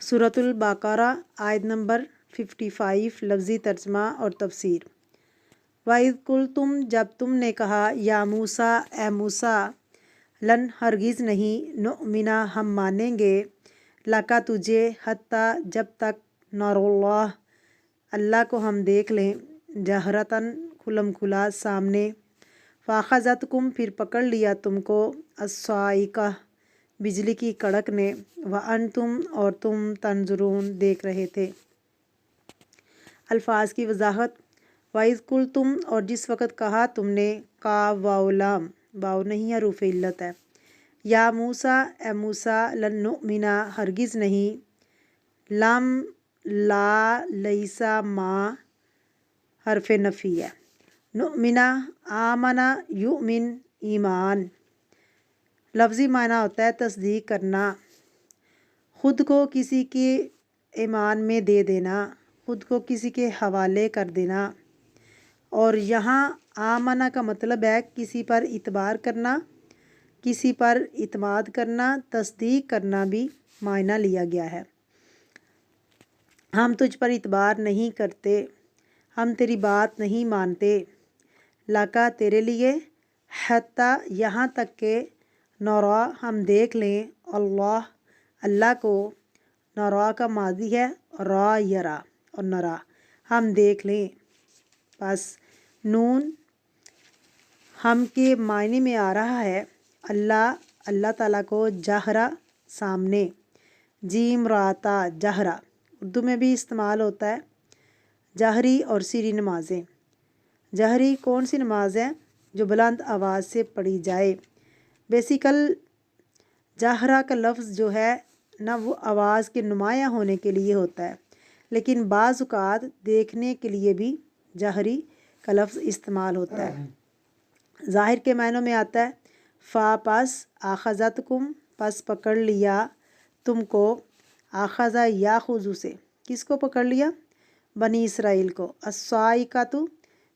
सूरतुल बकरा आयत नंबर 55 लफ्ज़ी तर्जमा और तफसीर। वाइद कुल तुम, जब तुमने कहा, या मूसा, ए मूसा, लन हरगिज़ नहीं, नुमिना हम मानेंगे, लका तुझे, हत्ता जब तक, नरुल्लाह अल्लाह को हम देख लें, जहरतन खुलम खुला सामने, फ़ाख़ज़तकुम फिर पकड़ लिया तुमको, अस्साइका बिजली की कड़क ने, व अंतुम और तुम तंजुरून देख रहे थे। अल्फाज की वजाहत। वाइज़ कुल तुम, और जिस वक़्त कहा तुमने, का वाउलाम वाव नहीं हरूफ इल्लत है, या मूसा, ए मूसा, लन नुमिना हरगिज़ नहीं, लम ला लईसा मा हरफ नफ़ी है, नुमिना आमना युमिन ईमान, लफ्ज़ी माना होता है तस्दीक करना, ख़ुद को किसी के ईमान में दे देना, ख़ुद को किसी के हवाले कर देना। और यहाँ आमना का मतलब है किसी पर इतबार करना, किसी पर इतमाद करना, तस्दीक करना भी मायना लिया गया है। हम तुझ पर इतबार नहीं करते, हम तेरी बात नहीं मानते, लाका तेरे लिए, हत्ता यहाँ तक के, नौरा हम देख लें, अल्लाह को, नौरा का मादी है, रा यरा और नरा हम देख लें। बस नून हम के मायने में आ रहा है अल्लाह ताला को जहरा सामने, जीम राता जहरा उर्दू में भी इस्तेमाल होता है। जहरी और सीरी नमाज़ें। जहरी कौन सी नमाज है? जो बुलंद आवाज़ से पढ़ी जाए। बेसिकल जहरा का लफ्ज़ जो है ना, वो आवाज़ के नुमाया होने के लिए होता है, लेकिन बाज़ औक़ात देखने के लिए भी जहरी का लफ्ज़ इस्तेमाल होता है। ज़ाहिर के मायनों में आता है फ़ा पस आख़ज़तकुम पस पकड़ लिया तुमको, आख़ज़ा या खुजू से किसको पकड़ लिया? बनी इसराइल को। अस्साइकातु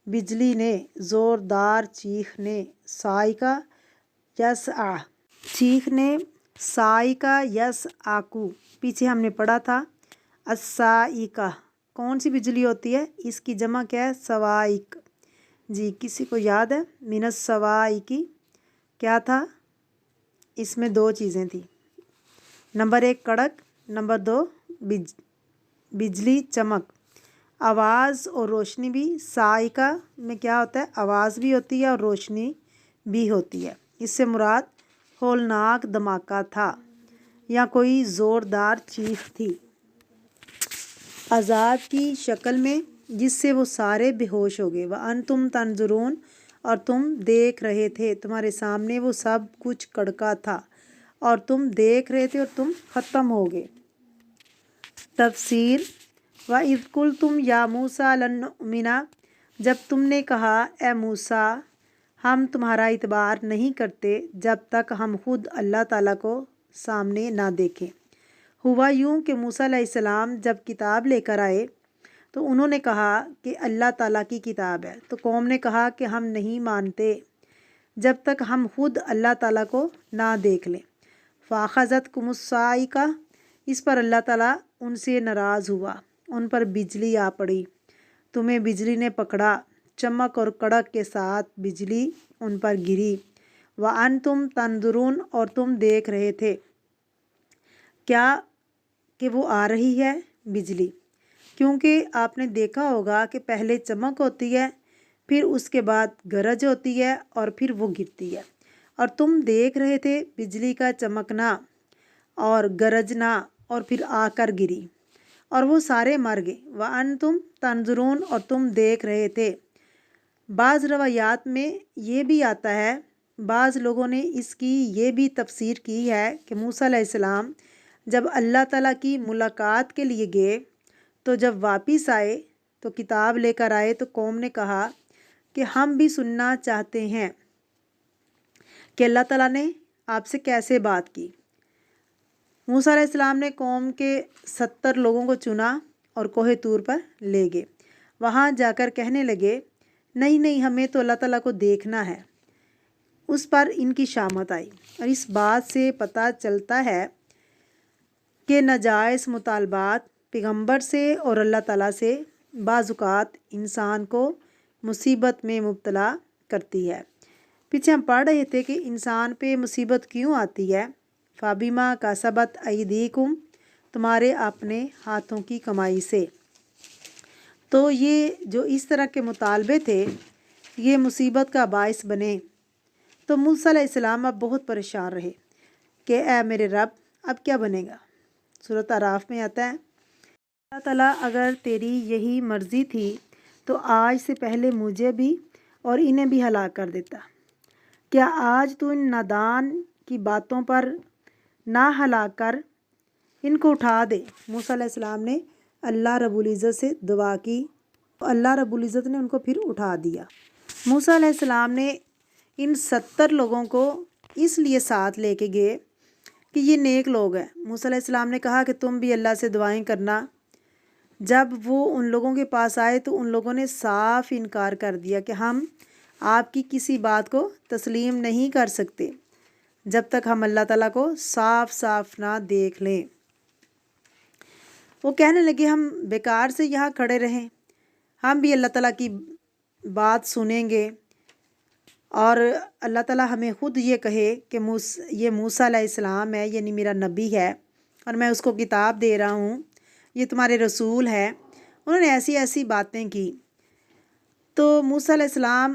बिजली ने, ज़ोरदार चीखने, साइका यस आ चीखने, साइका यस आकू पीछे हमने पढ़ा था। अस्साइका कौन सी बिजली होती है? इसकी जमा क्या है? सवाइक। जी, किसी को याद है? मिनस सवाइकी क्या था? इसमें दो चीज़ें थी, नंबर 1 कड़क, नंबर 2 बिजली चमक। आवाज़ और रोशनी भी। साइका में क्या होता है? आवाज़ भी होती है और रोशनी भी होती है। इससे मुराद होलनाक धमाका था या कोई ज़ोरदार चीख थी आज़ाद की शक्ल में, जिससे वो सारे बेहोश हो गए। व अंतुम तंजुरून और तुम देख रहे थे, तुम्हारे सामने वो सब कुछ कड़का था और तुम देख रहे थे और तुम ख़त्म हो गए। तफसीर। व इज़ कुल तुम या मूसा लन नुमिना, जब तुमने कहा, ए मूसा, हम तुम्हारा इतबार नहीं करते जब तक हम खुद अल्लाह ताला को सामने ना देखें। हुआ यूं कि मूसा अलैहिस्सलाम जब किताब लेकर आए तो उन्होंने कहा कि अल्लाह ताला की किताब है, तो कौम ने कहा कि हम नहीं मानते जब तक हम खुद अल्लाह ताला को ना देख लें। फ़ाख़ज़तकुमुस्साइका, इस पर अल्लाह ताला उनसे नाराज़ हुआ, उन पर बिजली आ पड़ी, तुम्हें बिजली ने पकड़ा, चमक और कड़क के साथ बिजली उन पर गिरी। व अंतुम तंजुरून और तुम देख रहे थे क्या कि वो आ रही है बिजली, क्योंकि आपने देखा होगा कि पहले चमक होती है, फिर उसके बाद गरज होती है और फिर वो गिरती है, और तुम देख रहे थे बिजली का चमकना और गरजना और फिर आकर गिरी और वो सारे मर गए। व अंतुम तंजुरून और तुम देख रहे थे। बाज़ रवायात में ये भी आता है, बाज़ लोगों ने इसकी ये भी तफसीर की है कि मूसा अलैहिस्सलाम जब अल्लाह ताला की मुलाकात के लिए गए तो जब वापस आए तो किताब लेकर आए तो कौम ने कहा कि हम भी सुनना चाहते हैं कि अल्लाह ताला ने आपसे कैसे बात की। मूसा अलैहिस्सलाम ने कौम के 70 लोगों को चुना और कोहे तूर पर ले गए। वहाँ जाकर कहने लगे, नहीं नहीं, हमें तो अल्लाह ताला को देखना है। उस पर इनकी शामत आई और इस बात से पता चलता है کہ ناجائز مطالبات پیغمبر سے اور اللہ تعالیٰ سے بعض اوقات انسان کو مصیبت میں مبتلا کرتی ہے۔ پیچھے ہم پڑھ رہے تھے کہ انسان پہ مصیبت کیوں آتی ہے، فابیما کا سبت ایدیکم، تمہارے اپنے ہاتھوں کی کمائی سے۔ تو یہ جو اس طرح کے مطالبے تھے یہ مصیبت کا باعث بنے، تو موسیٰ علیہ السلام اب بہت پریشان رہے کہ اے میرے رب اب کیا بنے گا۔ سورۃ اعراف میں آتا ہے اللہ تعالیٰ اگر تیری یہی مرضی تھی تو آج سے پہلے مجھے بھی اور انہیں بھی ہلاک کر دیتا، کیا آج تو ان نادان کی باتوں پر نہ ہلاک کر ان کو اٹھا دے۔ موسیٰ علیہ السلام نے اللہ رب العزت سے دعا کی، اللہ رب العزت نے ان کو پھر اٹھا دیا۔ موسیٰ علیہ السلام نے ان 70 لوگوں کو اس لیے ساتھ لے کے گئے کہ یہ نیک لوگ ہیں۔ موسیٰ علیہ السلام نے کہا کہ تم بھی اللہ سے دعائیں کرنا۔ جب وہ ان لوگوں کے پاس آئے تو ان لوگوں نے صاف انکار کر دیا کہ ہم آپ کی کسی بات کو تسلیم نہیں کر سکتے جب تک ہم اللہ تعالیٰ کو صاف صاف نہ دیکھ لیں۔ وہ کہنے لگے ہم بیکار سے یہاں کھڑے رہیں، ہم بھی اللہ تعالیٰ کی بات سنیں گے، اور اللہ تعالیٰ ہمیں خود یہ کہے کہ یہ موسیٰ علیہ السلام ہے، یعنی میرا نبی ہے، اور میں اس کو کتاب دے رہا ہوں، یہ تمہارے رسول ہے۔ انہوں نے ایسی ایسی باتیں کی۔ تو موسیٰ علیہ السلام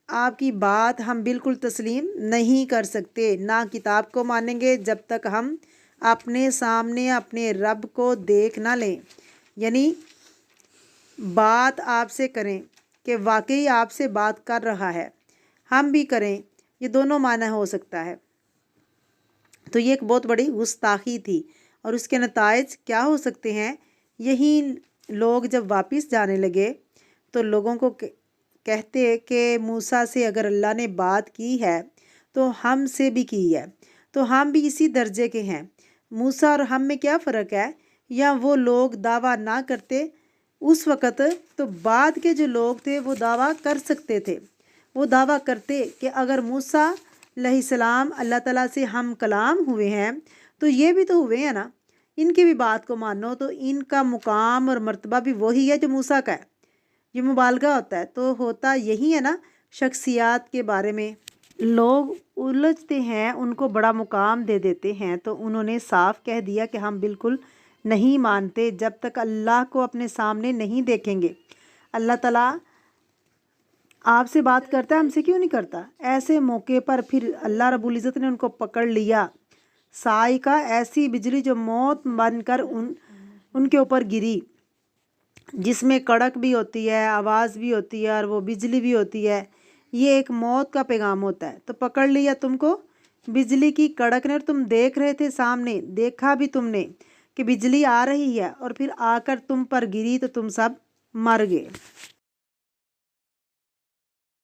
آپ کی بات ہم بالکل تسلیم نہیں کر سکتے، نہ کتاب کو مانیں گے جب تک ہم اپنے سامنے اپنے رب کو دیکھ نہ لیں، یعنی بات آپ سے کریں کہ واقعی آپ سے بات کر رہا ہے، ہم بھی کریں، یہ دونوں معنی ہو سکتا ہے۔ تو یہ ایک بہت بڑی گستاخی تھی، اور اس کے نتائج کیا ہو سکتے ہیں؟ یہی لوگ جب واپس جانے لگے تو لوگوں کو کہتے کہ موسیٰ سے اگر اللہ نے بات کی ہے تو ہم سے بھی کی ہے، تو ہم بھی اسی درجے کے ہیں، موسیٰ اور ہم میں کیا فرق ہے؟ یا وہ لوگ دعویٰ نہ کرتے اس وقت، تو بعد کے جو لوگ تھے وہ دعویٰ کر سکتے تھے، وہ دعویٰ کرتے کہ اگر موسیٰ علیہ السلام اللہ تعالیٰ سے ہم کلام ہوئے ہیں تو یہ بھی تو ہوئے ہیں نا، ان کی بھی بات کو مانو، تو ان کا مقام اور مرتبہ بھی وہی ہے جو موسیٰ کا ہے۔ یہ مبالغہ ہوتا ہے، تو ہوتا یہی ہے نا۔ شخصیات کے بارے میں لوگ الجھتے ہیں، ان کو بڑا مقام دے دیتے ہیں، تو انہوں نے صاف کہہ دیا کہ ہم بالکل نہیں مانتے جب تک اللہ کو اپنے سامنے نہیں دیکھیں گے۔ اللہ تعالیٰ آپ سے بات کرتا ہے، ہم سے کیوں نہیں کرتا؟ ایسے موقع پر پھر اللہ رب العزت نے ان کو پکڑ لیا، صاعقہ، ایسی بجلی جو موت بن کر ان کے اوپر گری، جس میں کڑک بھی ہوتی ہے، آواز بھی ہوتی ہے، اور وہ بجلی بھی ہوتی ہے، یہ ایک موت کا پیغام ہوتا ہے۔ تو پکڑ لیا تم کو بجلی کی کڑک نے، اور تم دیکھ رہے تھے، سامنے دیکھا بھی تم نے کہ بجلی آ رہی ہے، اور پھر آ کر تم پر گری تو تم سب مر گئے۔